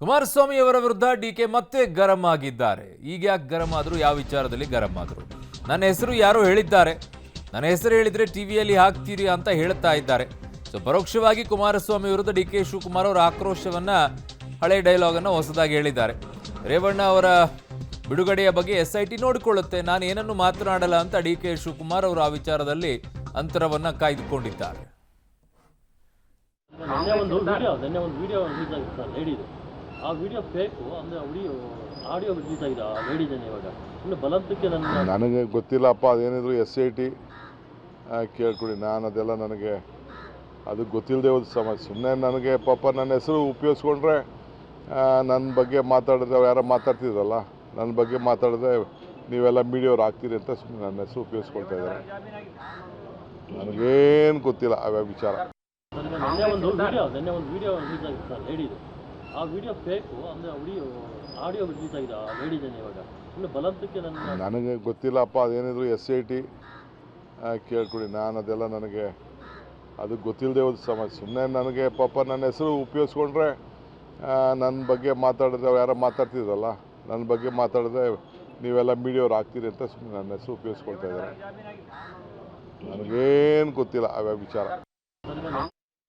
ಕುಮಾರಸ್ವಾಮಿ ಅವರ ವಿರುದ್ಧ ಡಿಕೆ ಮತ್ತೆ ಗರಂ ಆಗಿದ್ದಾರೆ. ಈಗ ಯಾಕೆ ಗರಂ ಆದ್ರು, ಯಾವ ವಿಚಾರದಲ್ಲಿ ಗರಂ ಆದ್ರು? ನನ್ನ ಹೆಸರು ಯಾರೋ ಹೇಳಿದ್ದಾರೆ, ನನ್ನ ಹೆಸರು ಹೇಳಿದ್ರೆ ಟಿವಿಯಲ್ಲಿ ಹಾಕ್ತೀರಿ ಅಂತ ಹೇಳ್ತಾ ಇದ್ದಾರೆ. ಸೊ ಪರೋಕ್ಷವಾಗಿ ಕುಮಾರಸ್ವಾಮಿ ವಿರುದ್ಧ ಡಿಕೆ ಶಿವಕುಮಾರ್ ಅವರ ಆಕ್ರೋಶವನ್ನ, ಹಳೆ ಡೈಲಾಗ್ ಅನ್ನು ಹೊಸದಾಗಿ ಹೇಳಿದ್ದಾರೆ. ರೇವಣ್ಣ ಅವರ ಬಿಡುಗಡೆಯ ಬಗ್ಗೆ ಎಸ್ಐಟಿ ನೋಡಿಕೊಳ್ಳುತ್ತೆ, ನಾನು ಏನನ್ನು ಮಾತನಾಡಲ್ಲ ಅಂತ ಡಿಕೆ ಶಿವಕುಮಾರ್ ಅವರು ಆ ವಿಚಾರದಲ್ಲಿ ಅಂತರವನ್ನ ಕಾಯ್ದುಕೊಂಡಿದ್ದಾರೆ. ನಿನ್ನೆ ಒಂದು ವಿಡಿಯೋ ರಿಲೀಸ್ ಆಗಿದೆ ಸರ್ ಲೇಡಿದು. ಆ ವಿಡಿಯೋ ಫೇಕು ಅಂದರೆ ಆಡಿಯೋ ರಿಲೀಸ್ ಆಗಿದೆ ಆ ಲೇಡಿದೇನೆ. ಇವಾಗ ಇನ್ನು ಬಲಂತಕ್ಕೆ ನನಗೆ ಗೊತ್ತಿಲ್ಲಪ್ಪ, ಅದೇನಿದ್ರು SIT ಕೇಳ್ಕೊಡಿ. ನಾನು ಅದೆಲ್ಲ ನನಗೆ ಅದು ಗೊತ್ತಿಲ್ಲದೆ ಹೋದ ಸಮಸ್ಯೆ. ಸುಮ್ಮನೆ ನನಗೆ ಪಾಪ ನನ್ನ ಹೆಸರು ಉಪಯೋಗಿಸ್ಕೊಂಡ್ರೆ ನನ್ನ ಬಗ್ಗೆ ಮಾತಾಡಿದ್ರೆ ಯಾರೋ ಮಾತಾಡ್ತಿದ್ರಲ್ಲ, ನನ್ನ ಬಗ್ಗೆ ಮಾತಾಡಿದ್ರೆ ನೀವೆಲ್ಲ ಮೀಡಿಯವ್ರು ಆಗ್ತೀರಿ ಅಂತ ಸುಮ್ಮನೆ ನನ್ನ ಹೆಸರು ಉಪಯೋಗಿಸ್ಕೊಳ್ತಾ ಇದ್ದಾರೆ. ನನಗೇನು ಗೊತ್ತಿಲ್ಲ ಆ ವಿಚಾರ. ನಿನ್ನೆ ಒಂದು ವಿಡಿಯೋ ರಿಲೀಸ್ ಆಗಿದೆ ಸರ್ ಲೇಡಿದು. ಆ ವಿಡಿಯೋ ಫೇಕು ಅಂದರೆ ಆಡಿಯೋ ರಿಲೀಸ್ ಆಗಿದೆ ಆ ಲೇಡಿದೇನೆ. ಇವಾಗ ಇನ್ನು ಬಲಂತಕ್ಕೆ ನನಗೆ ಗೊತ್ತಿಲ್ಲಪ್ಪ, ಅದೇನಿದ್ರು SIT ಕೇಳ್ಕೊಡಿ. ನಾನು ಅದೆಲ್ಲ ನನಗೆ ಅದು ಗೊತ್ತಿಲ್ಲದೆ ಹೋದ ಸಮಸ್ಯೆ. ಸುಮ್ಮನೆ ನನಗೆ ಪಾಪ ನನ್ನ ಹೆಸರು ಉಪಯೋಗಿಸ್ಕೊಂಡ್ರೆ ನನ್ನ ಬಗ್ಗೆ ಮಾತಾಡಿದ್ರೆ ಯಾರೋ ಮಾತಾಡ್ತಿದ್ರಲ್ಲ, ನನ್ನ ಬಗ್ಗೆ ಮಾತಾಡಿದ್ರೆ ನೀವೆಲ್ಲ ಮೀಡಿಯವ್ರು ಆಗ್ತೀರಿ ಅಂತ ಸುಮ್ಮನೆ ನನ್ನ ಹೆಸರು ಉಪಯೋಗಿಸ್ಕೊಳ್ತಾ ಇದ್ದಾರೆ. ನನಗೇನು ಗೊತ್ತಿಲ್ಲ ಆ ವಿಚಾರ.